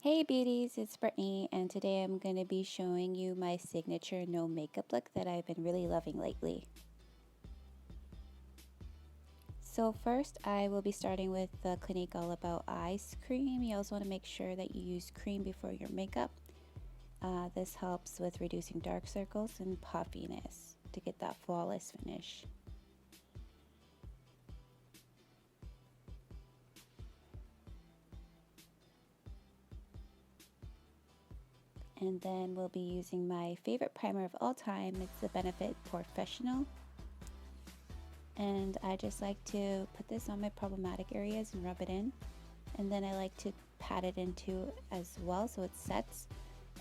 Hey beauties, it's Brittany, and today I'm going to be showing you my signature no makeup look that I've been really loving lately. So first I will be starting with the Clinique All About Eyes cream. You also want to make sure that you use cream before your makeup. This helps with reducing dark circles and puffiness to get that flawless finish. And then we'll be using my favorite primer of all time. It's the Benefit Professional. And I just like to put this on my problematic areas and rub it in. And then I like to pat it into as well so it sets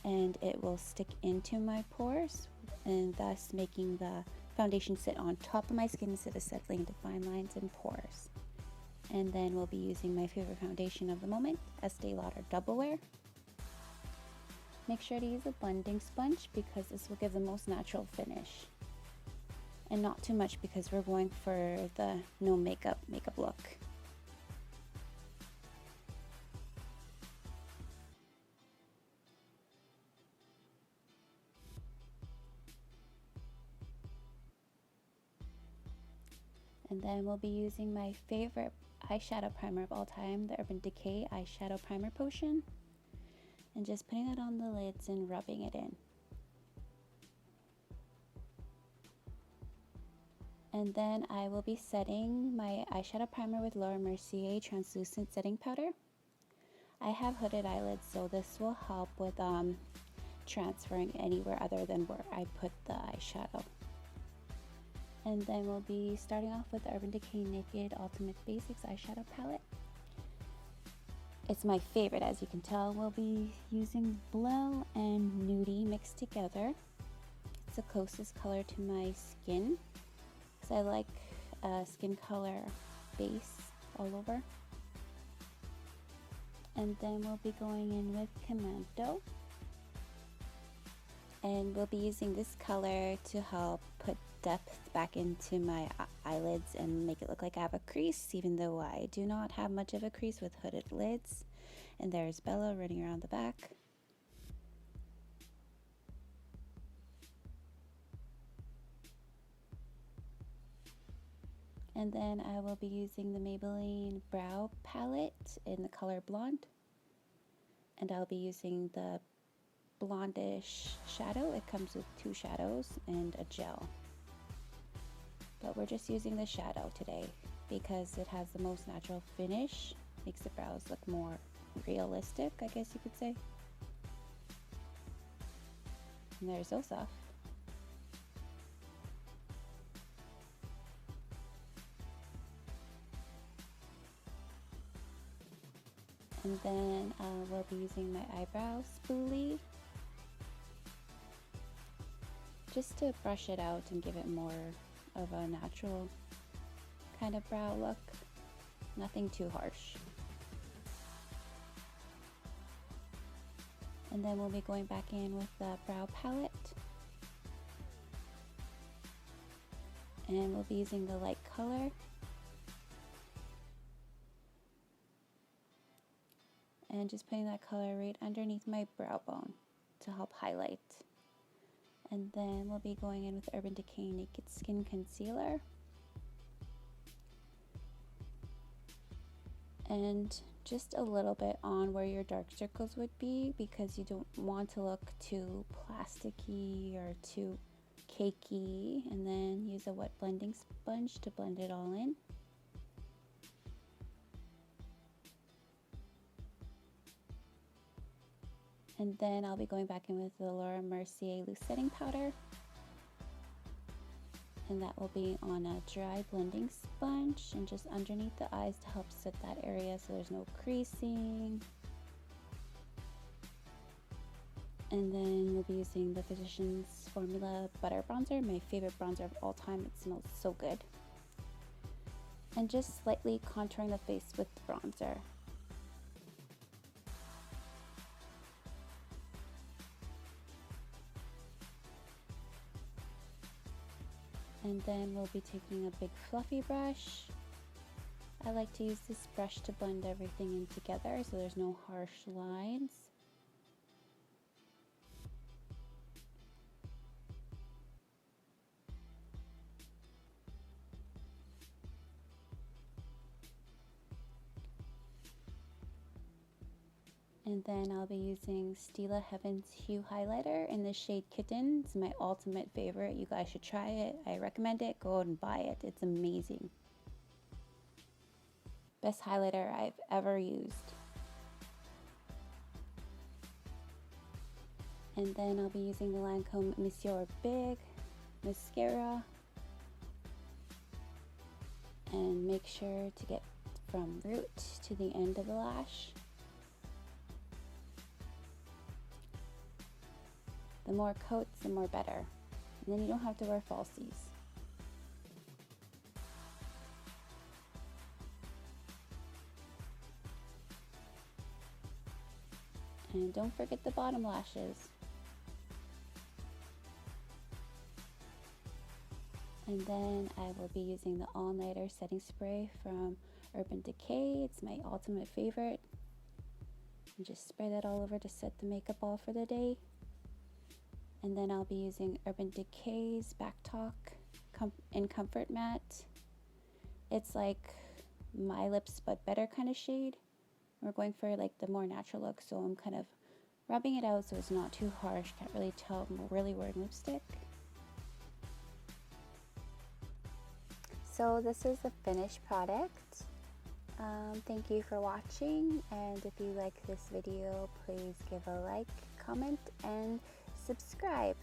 and it will stick into my pores, and thus making the foundation sit on top of my skin instead of settling into fine lines and pores. And then we'll be using my favorite foundation of the moment, Estée Lauder Double Wear. Make sure to use a blending sponge because this will give the most natural finish. And not too much because we're going for the no makeup look. And then we'll be using my favorite eyeshadow primer of all time, the Urban Decay Eyeshadow Primer Potion. And just putting it on the lids and rubbing it in. And then I will be setting my eyeshadow primer with Mercier translucent setting powder. I have hooded eyelids, so this will help with transferring anywhere other than where I put the eyeshadow. And then we'll be starting off with the Urban Decay Naked Ultimate Basics eyeshadow palette. It's my favorite, as you can tell. We'll be using Blue and Nudie mixed together. It's the closest color to my skin, because I like skin color base all over. And then we'll be going in with Commando. And we'll be using this color to help put depth back into my eyelids and make it look like I have a crease, even though I do not have much of a crease with hooded lids. And there's Bella running around the back. And then I will be using the Maybelline Brow Palette in the color Blonde. And I'll be using the blondish shadow. It comes with 2 shadows and a gel. But we're just using the shadow today because it has the most natural finish. Makes the brows look more realistic, I guess you could say. And there's xoxo. And then we'll be using my eyebrow spoolie just to brush it out and give it more of a natural kind of brow look. Nothing too harsh. And then we'll be going back in with the brow palette. And we'll be using the light color. And just putting that color right underneath my brow bone to help highlight. And then we'll be going in with Urban Decay Naked Skin Concealer. And just a little bit on where your dark circles would be, because you don't want to look too plasticky or too cakey. And then use a wet blending sponge to blend it all in. And then I'll be going back in with the Mercier loose setting powder. And that will be on a dry blending sponge and just underneath the eyes to help set that area so there's no creasing. And then we'll be using the Physicians Formula Butter Bronzer, my favorite bronzer of all time. It smells so good. And just slightly contouring the face with the bronzer. And then we'll be taking a big fluffy brush. I like to use this brush to blend everything in together so there's no harsh lines. And then I'll be using Stila Heaven's Hue Highlighter in the shade Kitten. It's my ultimate favorite. You guys should try it. I recommend it. Go out and buy it. It's amazing. Best highlighter I've ever used. And then I'll be using the Lancôme Monsieur Big Mascara. And make sure to get from root to the end of the lash. The more coats, the more better. And then you don't have to wear falsies. And don't forget the bottom lashes. And then I will be using the All Nighter Setting Spray from Urban Decay. It's my ultimate favorite. And just spray that all over to set the makeup all for the day. And then I'll be using Urban Decay's Back Talk in Comfort Matte. It's like My Lips but better kind of shade. We're going for like the more natural look, so I'm kind of rubbing it out so it's not too harsh. Can't really tell I'm really wearing lipstick. So this is the finished product. Thank you for watching, and if you like this video, please give a like, comment, and subscribe.